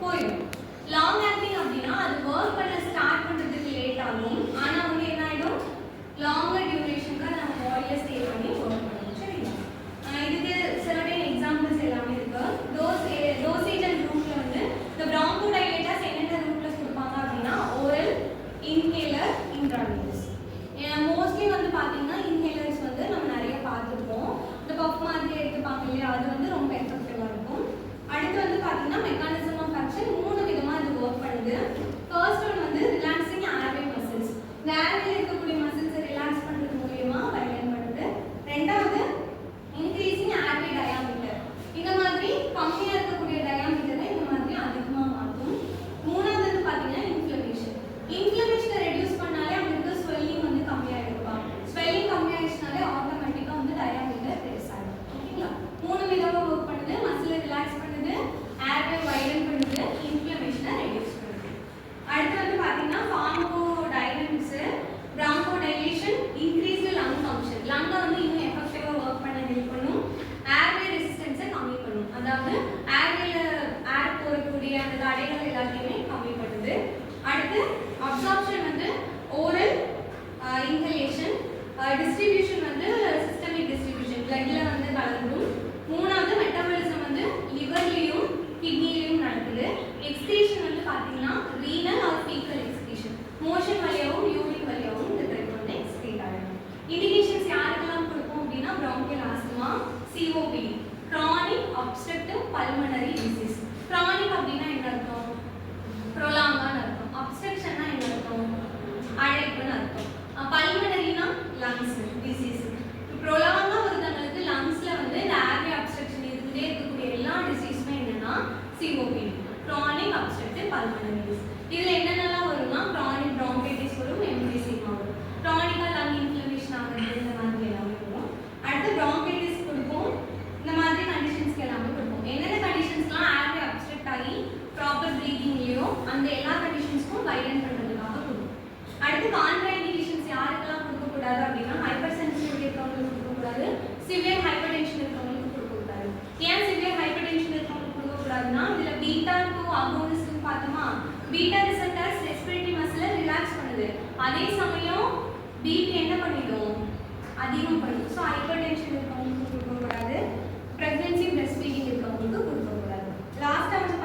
போயிடும். Long acting அப்படின்னா அது ஒர்க் பண்ண ஸ்டார்ட் பண்ணுறதுக்கு லேட் ஆகும், ஆனால் வந்து என்ன ஆகிடும், லாங்கர் டியூரேஷனுக்கு நம்ம பாடியில் ஸ்டே பண்ணி ஒர்க் பண்ணுவோம். சரிங்களா? இதுக்கு சர்டன் எக்ஸாம்பிள்ஸ் எல்லாமே இருக்கு. டோசேஜ் அண்ட் ரூட்ல வந்து இந்த பிராங்கோடைலேட்டர்ஸ் என்னென்ன ரூட்ல கொடுப்பாங்க அப்படின்னா ஓரல், இன்ஹேலர், இன்ட்ராவீனஸ். மோஸ்ட்லி வந்து பார்த்தீங்கன்னா இன்ஹேலர்ஸ் வந்து நம்ம நிறைய பார்த்துருப்போம். இந்த பஃப் மாதிரி எடுத்துப்பாங்க இல்லையா, அது வந்து ரொம்ப எஃபெக்டிவாக இருக்கும். அடுத்து வந்து பார்த்தீங்கன்னா மெக்கானிசம் ஆஃப் ஆக்ஷன் 3 விதமாக இது ஒர்க் பண்ணுது. ஃபர்ஸ்ட் ஒன் வந்து ரிலாக்ஸிங் ஏர்வே மசில்ஸ். இந்த ஏர்வேல இருக்கக்கூடிய மசில்ஸை ரிலாக்ஸ் பண்ணுறது மூலியமா வைலன் பண்ணுது. ரெண்டாவது இன்க்ரீசிங் ஏர்வே டயாமீட்டர். இந்த மாதிரி கம்மியாக இருக்கக்கூடிய டயாமீட்டரை இந்த மாதிரி அதிகமாக மாற்றும். மூணாவது வந்து பார்த்தீங்கன்னா இன்ஃப்ளமேஷன். இன்ஃப்ளமேஷனை ரெடியூஸ் பண்ணாலே அங்கே இருக்க ஸ்வெல்லிங் வந்து கம்மியாகிடுப்பா. ஸ்வெல்லிங் கம்மியாகிடுச்சுனாலே ஆட்டோமேட்டிக்காக வந்து டயாமீட்டர் பெருஸ் ஆகிடும். ஓகேங்களா? 3 விதமாக ஒர்க் பண்ணுது. மசிலை ரிலாக்ஸ் பண்ணுது, ஏர்வே வைடன் பண்ணுது, இன்ஃப்ளமேஷனை ரெடியூஸ் பண்ணுது. அடுத்து வந்து பார்த்தீங்கன்னா ஃபார்மகோடைனமிக்ஸ். பிராங்கோடைலேஷன் இன்க்ரீஸ் லங் ஃபங்க்ஷன். லங்கை வந்து இன்னும் எஃபெக்டிவாக ஒர்க் பண்ண ஹெல்ப் பண்ணும். ஏர்வே ரெசிஸ்டன்ஸை கம்மி பண்ணும். அதாவது ஏர்வேல ஏர் போகக்கூடிய அந்த தடைகள் எல்லாத்தையுமே கம்மி பண்ணுது. அடுத்து அப்சார்ப்ஷன் வந்து ஓரல் இன்ஹலேஷன். டிஸ்ட்ரிபியூஷன் வந்து சிஸ்டமிக் டிஸ்ட்ரிபியூஷன், பிளட்ல வந்து கலந்துடும். மூணாவது மெட்டபாலிசம் வந்து லிவர்லையும் கிட்னிலையும் நடக்குது. எக்ஸ்கிரீஷன் வந்து பார்த்தீங்கன்னா renal or faecal excretion, motion வழியாகவும் யூரின் வழியாகவும் இந்த த்ரெட் வந்து எக்ஸ்கிரீட் ஆகிடும். இண்டிகேஷன்ஸ் யாருக்கெல்லாம் கொடுப்போம் அப்படின்னா bronchial asthma, COPD, chronic obstructive pulmonary disease. chronic அப்படின்னா என்ன அர்த்தம்? ப்ரொலாங்கான அர்த்தம். அப்ஸ்ட்ரக்ஷன்னா என்ன அர்த்தம்? அடைப்புன்னு அர்த்தம். பல்மனரினா லங்ஸ் டிசீஸ். ப்ரொலாங்கா ஒருத்தங்களுக்கு லங்ஸ்ல வந்து இந்த ஏர்வே அப்ஸ்ட்ரக்ஷன் இருந்துட்டே இருக்கக்கூடிய எல்லா டிசீஸுமே என்னன்னா COPD, chronic obstructive pulmonary disease. இதுல என்னென்னலாம் வரும்னா chronic bronchitis வரும், emphysema வரும், chronic lung inflammation ஆகுது, இந்த மாதிரி எல்லாமே வரும். அடுத்து bronchitis கொடுப்போம். இந்த மாதிரி கண்டிஷன்ஸ்க்கு எல்லாமே கொடுப்போம். என்னென்ன கண்டிஷன்ஸ்லாம் ஏர்வே அப்ஸ்ட்ரக்ட் ஆகி ப்ராப்பர் ப்ரீதிங்லையோ அந்த எல்லா கண்டிஷன்ஸ்க்கும் வைடன் பண்ணுறதுக்காக கொடுக்கும். அடுத்து கான்ட்ராஇண்டிகேஷன்ஸ் யாருக்கெல்லாம் கொடுக்கக்கூடாது அப்படின்னா ஹைப்பர் சென்சிட்டிவிட்டி இருக்கவங்களுக்கு கொடுக்கக்கூடாது, சிவியர் ஹைப்பர் டென்ஷன் இருக்கவங்களுக்கு கொடுக்கக்கூடாது. ஏன் சிவியர் ஹைப்பர் டென்ஷன் இருக்கவங்களுக்கு கொடுக்கக்கூடாதுன்னா இதில் பீட்டா 2 அகோனிஸ்ட்னு பார்த்தோமா, பீட்டா ரிசெப்டர்ஸ் ரெஸ்பிரேட்டரி மசிலை ரிலாக்ஸ் பண்ணுது, அதே சமயம் பிபி என்ன பண்ணிடும், அதிகம் பண்ணும். ஸோ ஹைப்பர் டென்ஷன் இருக்கவங்களுக்கு கொடுக்கக்கூடாது, ப்ரெக்னென்சி பிரஸ்ட் ஃபீடிங் இருக்கவங்களுக்கு கொடுக்கக்கூடாது. லாஸ்ட்டாக வந்து